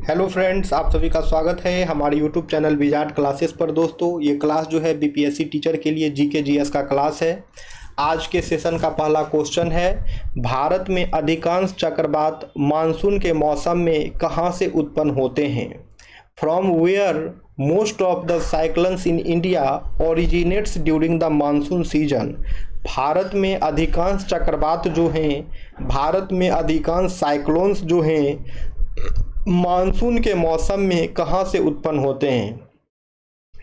Hello friends, आप सभी का स्वागत है हमारे यूट्यूब चैनल विजार्ड क्लासेस पर। दोस्तों, ये क्लास जो है बीपीएससी टीचर के लिए जीके जीएस का क्लास है। आज के सेशन का पहला क्वेश्चन है, भारत में अधिकांश चक्रवात मानसून के मौसम में कहां से उत्पन्न होते हैं? From where most of the cyclones in India originates during the monsoon season. भारत में अधिकांश चक्रवात जो हैं, भारत में अधिकांश साइक्लोन्स जो हैं मानसून के मौसम में कहाँ से उत्पन्न होते हैं?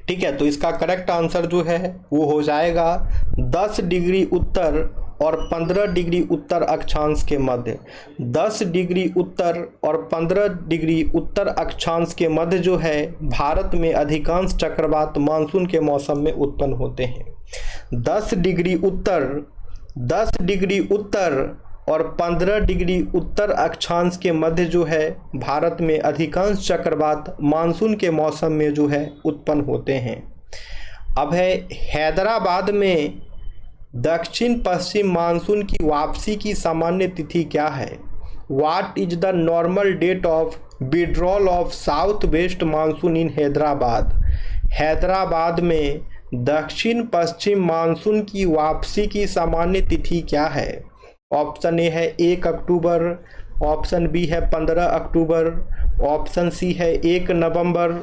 ठीक है, तो इसका करेक्ट आंसर जो है वो हो जाएगा 10 डिग्री उत्तर और 15 डिग्री उत्तर अक्षांश के मध्य। 10 डिग्री उत्तर और 15 डिग्री उत्तर अक्षांश के मध्य जो है भारत में अधिकांश चक्रवात मानसून के मौसम में उत्पन्न होते हैं। 10 डिग्री उत्तर और 15 डिग्री उत्तर अक्षांश के मध्य जो है भारत में अधिकांश चक्रवात मानसून के मौसम में जो है उत्पन्न होते हैं। अब है, हैदराबाद में दक्षिण पश्चिम मानसून की वापसी की सामान्य तिथि क्या है? What is the normal date of withdrawal of south west monsoon in Hyderabad? Hyderabad में दक्षिण पश्चिम मानसून की वापसी की सामान्य तिथि क्या है? ऑप्शन ए है 1 अक्टूबर, ऑप्शन बी है 15 अक्टूबर, ऑप्शन सी है 1 नवंबर,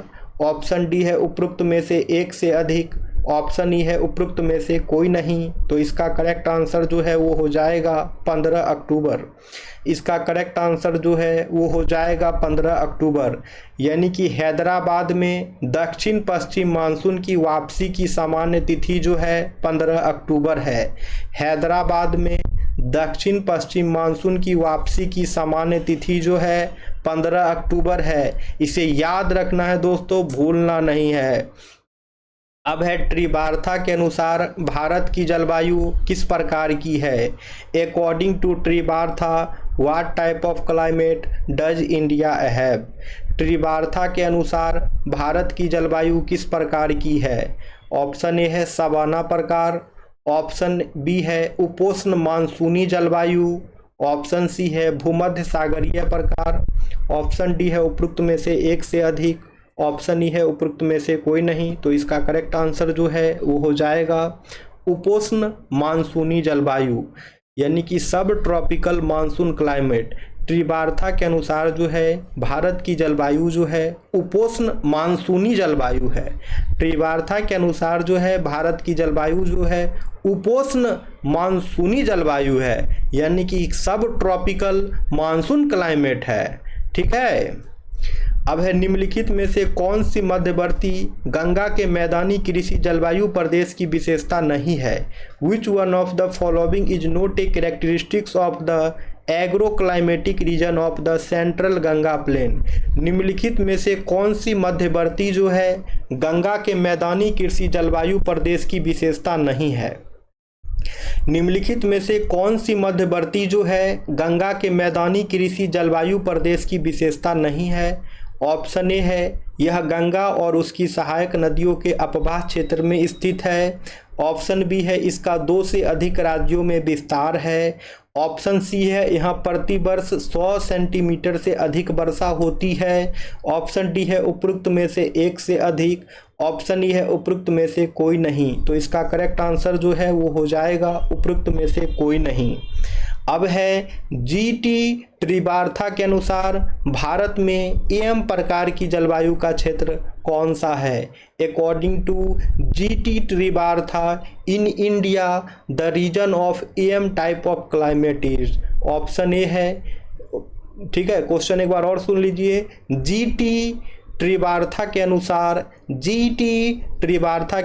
ऑप्शन डी है उपरोक्त में से एक से अधिक, ऑप्शन ई है उपरोक्त में से कोई नहीं। तो इसका करेक्ट आंसर जो है वो हो जाएगा 15 अक्टूबर। इसका करेक्ट आंसर जो है वो हो जाएगा 15 अक्टूबर। यानी कि हैदराबाद में दक्षिण पश्चिम मानसून की वापसी की सामान्य तिथि जो है 15 अक्टूबर है। हैदराबाद में दक्षिण पश्चिम मानसून की वापसी की सामान्य तिथि जो है 15 अक्टूबर है। इसे याद रखना है दोस्तों, भूलना नहीं है। अब है, ट्रिबार्था के अनुसार भारत की जलवायु किस प्रकार की है? According to Trewartha what type of climate does India have? Trewartha के अनुसार भारत की जलवायु किस प्रकार की है? ऑप्शन ए है सवाना प्रकार, ऑप्शन बी है उपोष्ण मानसूनी जलवायु, ऑप्शन सी है भूमध्य सागरीय प्रकार, ऑप्शन डी है उपरोक्त में से एक से अधिक, ऑप्शन ई है उपरोक्त में से कोई नहीं। तो इसका करेक्ट आंसर जो है वो हो जाएगा उपोष्ण मानसूनी जलवायु, यानी कि सब ट्रॉपिकल मानसून क्लाइमेट। ट्रिबार्था के अनुसार जो है भारत की जलवायु जो है उपोष्ण मानसूनी जलवायु है। ट्रिबार्था के अनुसार जो है भारत की जलवायु जो है उपोष्ण मानसूनी जलवायु है, यानी कि सब ट्रॉपिकल मानसून क्लाइमेट है। ठीक है, अब है, निम्नलिखित में से कौन सी मध्यवर्ती गंगा के मैदानी कृषि जलवायु प्रदेश की विशेषता नहीं है? Which one of the following is not a characteristics of the agroclimatic region of the central Ganga plain? निम्नलिखित में से कौन सी मध्यवर्ती जो है गंगा के मैदानी कृषि जलवायु प्रदेश की विशेषता नहीं है? निम्नलिखित में से कौन सी मध्यवर्ती जो है गंगा के मैदानी कृषि जलवायु प्रदेश की विशेषता नहीं है? ऑप्शन ए है यह गंगा और उसकी सहायक नदियों के अपवाह क्षेत्र में स्थित है, ऑप्शन बी है इसका 2 से अधिक राज्यों में विस्तार है, ऑप्शन सी है यहाँ प्रतिवर्ष 100 सेंटीमीटर से अधिक वर्षा होती है, ऑप्शन डी है उपरोक्त में से एक से अधिक, ऑप्शन ई है उपरोक्त में से कोई नहीं। तो इसका करेक्ट आंसर जो है वो हो जाएगा उपरोक्त में से कोई नहीं। अब है, जीटी ट्रिबार्था के अनुसार भारत में एम प्रकार की जलवायु का क्षेत्र कौन सा है? According to GT Trewartha in India the region of M type of climate is? Option A है, ठीक है, क्वेश्चन एक बार और सुन लीजिए। जीटी ट्रिबार्था के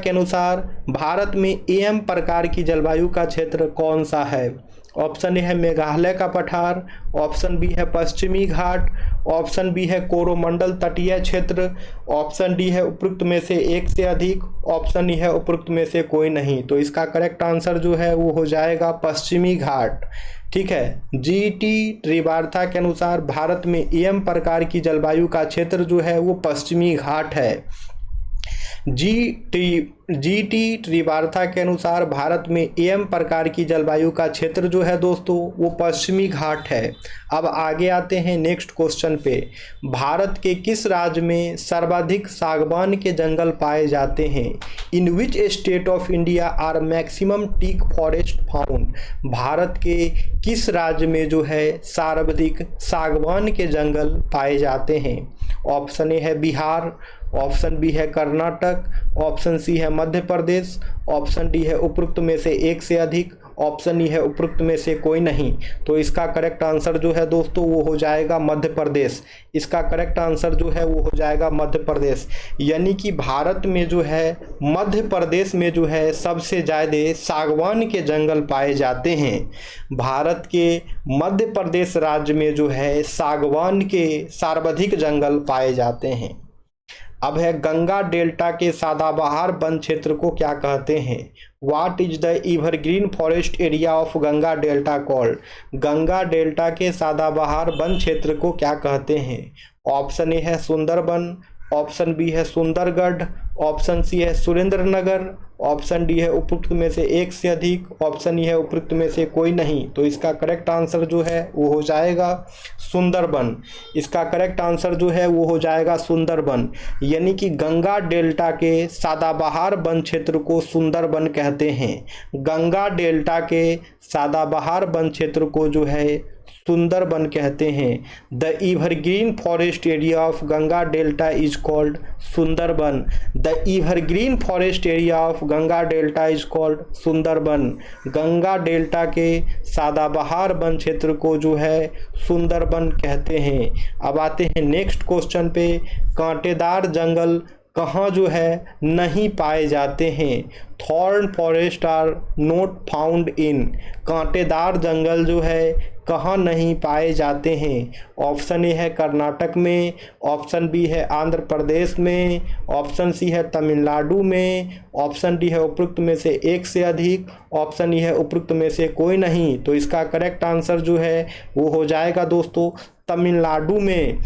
अनुसार भारत में एम प्रकार की जलवायु का क्षेत्र कौन सा है? ऑप्शन ए है मेघालय का पठार, ऑप्शन बी है पश्चिमी घाट, ऑप्शन बी है कोरोमंडल तटीय क्षेत्र, ऑप्शन डी है उपरोक्त में से एक से अधिक, ऑप्शन ई है उपरोक्त में से कोई नहीं। तो इसका करेक्ट आंसर जो है वो हो जाएगा पश्चिमी घाट। ठीक है, जीटी ट्रिबार्था के अनुसार भारत में एम प्रकार की जलवायु का क्षेत्र जो है वो पश्चिमी घाट है। जीटी त्रिवार्ता के अनुसार भारत में एम प्रकार की जलवायु का क्षेत्र जो है दोस्तों वो पश्चिमी घाट है। अब आगे आते हैं नेक्स्ट क्वेश्चन पे। भारत के किस राज्य में सर्वाधिक सागवान के जंगल पाए जाते हैं? In which state of India are maximum teak forest found? भारत के किस राज्य में जो है सर्वाधिक सागवान के जंगल पाए जाते हैं? ऑप्शन ए है बिहार, ऑप्शन बी है कर्नाटक, ऑप्शन सी है मध्य प्रदेश, ऑप्शन डी है उपरोक्त में से एक से अधिक, ऑप्शन ई है उपरोक्त में से कोई नहीं। तो इसका करेक्ट आंसर जो है दोस्तों वो हो जाएगा मध्य प्रदेश। इसका करेक्ट आंसर जो है वो हो जाएगा मध्य प्रदेश। यानी कि भारत में जो है मध्य प्रदेश में जो है सबसे ज़्यादा सागवान के जंगल पाए जाते हैं। भारत के मध्य प्रदेश राज्य में जो है सागवान के सर्वाधिक जंगल पाए जाते हैं। अब है गंगा डेल्टा के सदाबहार वन क्षेत्र को क्या कहते हैं? What is the evergreen forest area of Ganga delta called? Ganga delta के सदाबहार वन क्षेत्र को क्या कहते हैं? ऑप्शन ए है सुंदरबन, ऑप्शन बी है सुंदरगढ़, ऑप्शन सी है सुरेंद्रनगर, ऑप्शन डी है उपरोक्त में से एक से अधिक, ऑप्शन ई है उपरोक्त में से कोई नहीं। तो इसका करेक्ट आंसर जो है वो हो जाएगा सुंदरबन। इसका करेक्ट आंसर जो है वो हो जाएगा सुंदरबन। यानी कि गंगा डेल्टा के सदाबहार वन क्षेत्र को सुंदरबन कहते हैं। गंगा डेल्टा के सदाबहार वन क्षेत्र को जो है सुंदरबन कहते हैं। The evergreen forest area of Ganga delta is called Sundarban. The evergreen forest area of Ganga delta is called Sundarban. Ganga delta के सदाबहार वन क्षेत्र को जो है सुंदरबन कहते हैं। अब आते हैं नेक्स्ट क्वेश्चन पे। कांटेदार जंगल कहाँ जो है नहीं पाए जाते हैं? Thorn forest are not found in. कांटेदार जंगल जो है कहाँ नहीं पाए जाते हैं? ऑप्शन ए है कर्नाटक में, ऑप्शन बी है आंध्र प्रदेश में, ऑप्शन सी है तमिलनाडु में, ऑप्शन डी है उपरोक्त में से एक से अधिक, ऑप्शन ई है उपरोक्त में से कोई नहीं। तो इसका करेक्ट आंसर जो है वो हो जाएगा दोस्तों तमिलनाडु में।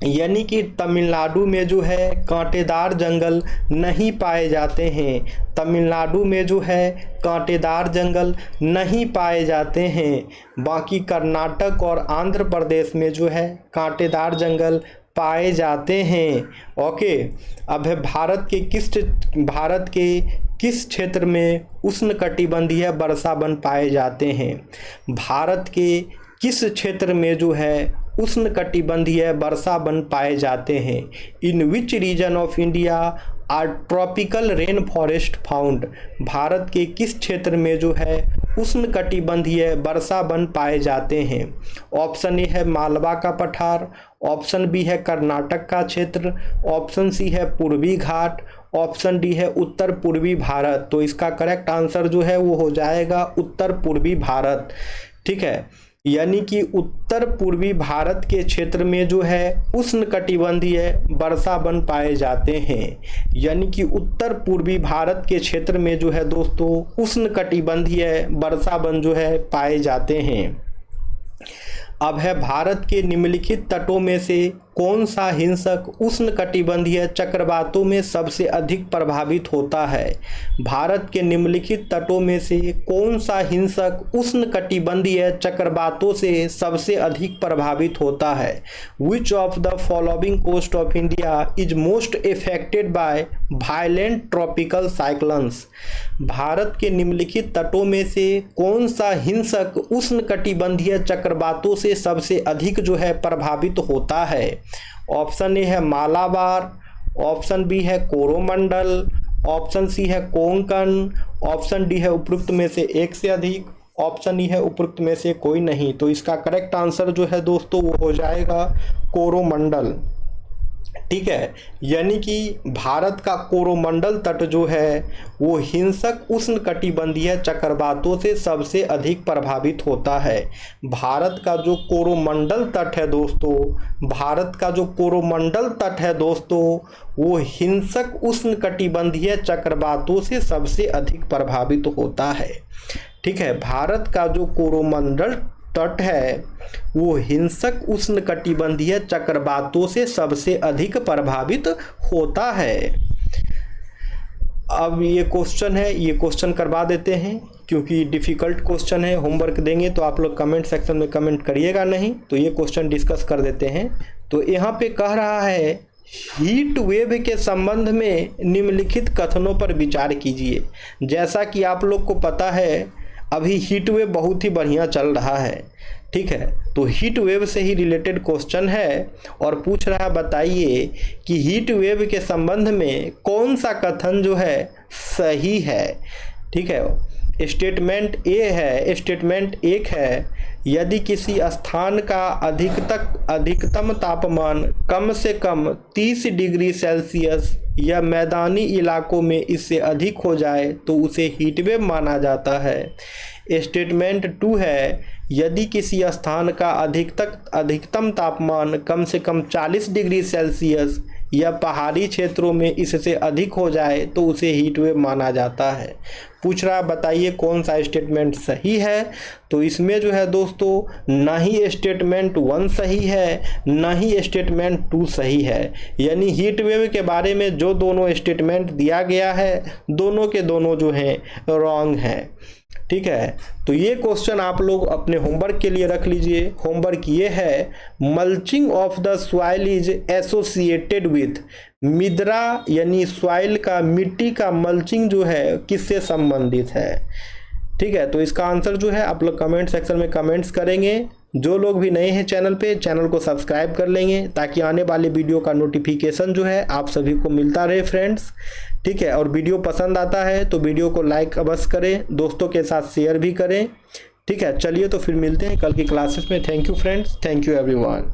यानी कि तमिलनाडु में जो है कांटेदार जंगल नहीं पाए जाते हैं। तमिलनाडु में जो है कांटेदार जंगल नहीं पाए जाते हैं। बाकी कर्नाटक और आंध्र प्रदेश में जो है कांटेदार जंगल पाए जाते हैं। ओके। अब है भारत के किस क्षेत्र में उष्णकटिबंधीय वर्षा वन पाए जाते हैं? भारत के किस क्षेत्र में जो है उष्णकटिबंधीय वर्षा वन पाए जाते हैं? In which region of India are tropical rain forest found? भारत के किस क्षेत्र में जो है उष्णकटिबंधीय वर्षा वन पाए जाते हैं? ऑप्शन ए है मालवा का पठार, ऑप्शन बी है कर्नाटक का क्षेत्र, ऑप्शन सी है पूर्वी घाट, ऑप्शन डी है उत्तर पूर्वी भारत। तो इसका करेक्ट आंसर जो है वो हो जाएगा उत्तर पूर्वी भारत। ठीक है। यानी कि उत्तर पूर्वी भारत के क्षेत्र में जो है उष्णकटिबंधीय वर्षा वन पाए जाते हैं। यानी कि उत्तर पूर्वी भारत के क्षेत्र में जो है दोस्तों उष्णकटिबंधीय वर्षा वन जो है पाए जाते हैं। अब है भारत के निम्नलिखित तटों में से कौन सा हिंसक उष्णकटिबंधीय चक्रवातों में सबसे अधिक प्रभावित होता है? भारत के निम्नलिखित तटों में से कौन सा हिंसक उष्णकटिबंधीय चक्रवातों से सबसे अधिक प्रभावित होता है? Which of the following coast of India is most affected by violent tropical cyclones? भारत के निम्नलिखित तटों में से कौन सा हिंसक उष्णकटिबंधीय चक्रवातों से सबसे अधिक जो है प्रभावित होता है? ऑप्शन ए है मालाबार, ऑप्शन बी है कोरोमंडल, ऑप्शन सी है कोंकण, ऑप्शन डी है उपरोक्त में से एक से अधिक, ऑप्शन ई है उपरोक्त में से कोई नहीं। तो इसका करेक्ट आंसर जो है दोस्तों वो हो जाएगा कोरोमंडल। ठीक है। यानी कि भारत का कोरोमंडल तट जो है वो हिंसक उष्णकटिबंधीय चक्रवातों से सबसे अधिक प्रभावित होता है। भारत का जो कोरोमंडल तट है दोस्तों, भारत का जो कोरोमंडल तट है दोस्तों वो हिंसक उष्णकटिबंधीय चक्रवातों से सबसे अधिक प्रभावित होता है। ठीक है। भारत का जो कोरोमंडल तट है वो हिंसक उष्णकटिबंधीय चक्रवातों से सबसे अधिक प्रभावित होता है। अब ये क्वेश्चन है, ये क्वेश्चन करवा देते हैं क्योंकि डिफ़िकल्ट क्वेश्चन है। होमवर्क देंगे तो आप लोग कमेंट सेक्शन में कमेंट करिएगा नहीं, तो ये क्वेश्चन डिस्कस कर देते हैं। तो यहाँ पे कह रहा है हीट वेव के संबंध में निम्नलिखित कथनों पर विचार कीजिए। जैसा कि आप लोग को पता है अभी हीट वेव बहुत ही बढ़िया चल रहा है, ठीक है। तो हीट वेव से ही रिलेटेड क्वेश्चन है और पूछ रहा है बताइए कि हीट वेव के संबंध में कौन सा कथन जो है सही है, ठीक है। स्टेटमेंट ए है, स्टेटमेंट एक है, यदि किसी स्थान का अधिकतम तापमान कम से कम 30 डिग्री सेल्सियस या मैदानी इलाकों में इससे अधिक हो जाए तो उसे हीटवेव माना जाता है। स्टेटमेंट 2 है, यदि किसी स्थान का अधिकतम तापमान कम से कम 40 डिग्री सेल्सियस या पहाड़ी क्षेत्रों में इससे अधिक हो जाए तो उसे हीटवेव माना जाता है। पूछ रहा बताइए कौन सा स्टेटमेंट सही है। तो इसमें जो है दोस्तों ना ही स्टेटमेंट 1 सही है ना ही स्टेटमेंट 2 सही है, यानी हीट वेव के बारे में जो दोनों स्टेटमेंट दिया गया है दोनों के दोनों जो हैं रॉन्ग हैं, ठीक है। तो ये क्वेश्चन आप लोग अपने होमवर्क के लिए रख लीजिए। होमवर्क ये है, mulching of the soil is associated with, मिद्रा यानी सॉइल का, मिट्टी का मल्चिंग जो है किससे संबंधित है, ठीक है। तो इसका आंसर जो है आप लोग कमेंट सेक्शन में कमेंट्स करेंगे। जो लोग भी नए हैं चैनल पे, चैनल को सब्सक्राइब कर लेंगे ताकि आने वाले वीडियो का नोटिफिकेशन जो है आप सभी को मिलता रहे फ्रेंड्स, ठीक है। और वीडियो पसंद आता है तो वीडियो को लाइक अवश्य करें, दोस्तों के साथ शेयर भी करें, ठीक है। चलिए तो फिर मिलते हैं कल की क्लासेस में। Thank you friends, thank you everyone.